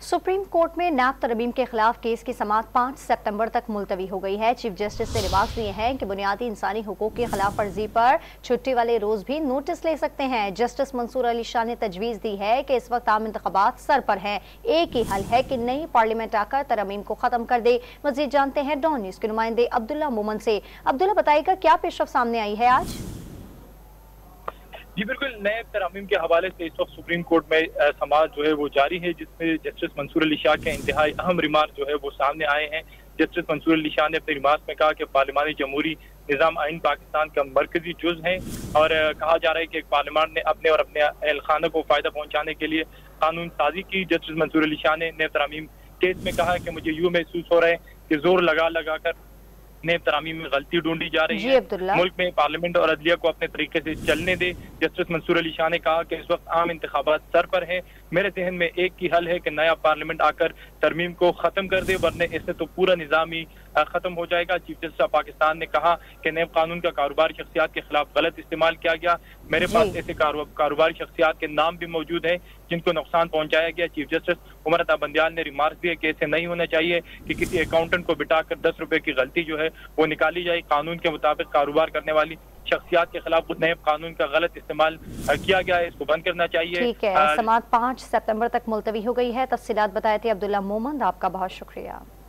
Supreme court में नैब तरमीम के खिलाफ केस की समाअत 5 सितंबर तक मुलतवी हो गई है। चीफ जस्टिस ने रिमार्क्स दिए हैं कि बुनियादी इंसानी हुकूक की खिलाफ वर्जी पर छुट्टी वाले रोज भी नोटिस ले सकते हैं। जस्टिस मंसूर अली शाह ने तजवीज दी है कि इस वक्त आम इंतखाबात सर पर हैं, एक ही हल है कि नई पार्लियामेंट आकर तरमीम को खत्म कर दे। मजीद जानते हैं डॉन न्यूज के नुमाइंदे अब्दुल्ला मोमन से। अब्दुल्ला, बताइएगा क्या पेशरफ सामने आई है आज? जी बिल्कुल, नए तरामीम के हवाले से इस वक्त सुप्रीम कोर्ट में समाअत जो है वो जारी है, जिसमें जस्टिस मंसूर अली शाह के इंतहाई अहम रिमार्क जो है वो सामने आए हैं। जस्टिस मंसूर अली शाह ने अपने रिमार्क में कहा कि पार्लिमानी जमहूरी निज़ाम आइन पाकिस्तान का मरकजी जुज है और कहा जा रहा है कि पार्लियामान ने अपने और अपने अहल खाना को फायदा पहुंचाने के लिए कानून साजी की। जस्टिस मंसूर अली शाह ने नए तरामीम केस में कहा कि मुझे यूँ महसूस हो रहा है कि जोर लगा लगा कर नए तरामीम में गलती ढूंढी जा रही है। मुल्क में पार्लियामेंट और अदलिया को अपने तरीके से चलने दे। जस्टिस मंसूर अली शाह ने कहा कि इस वक्त आम इंतखाबात सर पर हैं, मेरे जहन में एक ही हल है कि नया पार्लियामेंट आकर तरमीम को खत्म कर दे, वरना इससे तो पूरा निज़ाम ही खत्म हो जाएगा। चीफ जस्टिस ऑफ पाकिस्तान ने कहा कि नए कानून का कारोबारी शख्सियात के खिलाफ गलत इस्तेमाल किया गया। मेरे पास ऐसे कारोबारी शख्सियात के नाम भी मौजूद है जिनको नुकसान पहुंचाया गया। चीफ जस्टिस उमर अता बंदियाल ने रिमार्क दिए कि ऐसे नहीं होना चाहिए कि किसी अकाउंटेंट को बिठाकर 10 रुपए की गलती जो है वो निकाली जाए। कानून के मुताबिक कारोबार करने वाली शख्सियात के खिलाफ उस नए कानून का गलत इस्तेमाल किया गया है, इसको बंद करना चाहिए। ठीक है, समाअत 5 सितंबर तक मुलतवी हो गई है। तफसीलात बताए थे अब्दुल्ला मोमन, आपका बहुत शुक्रिया।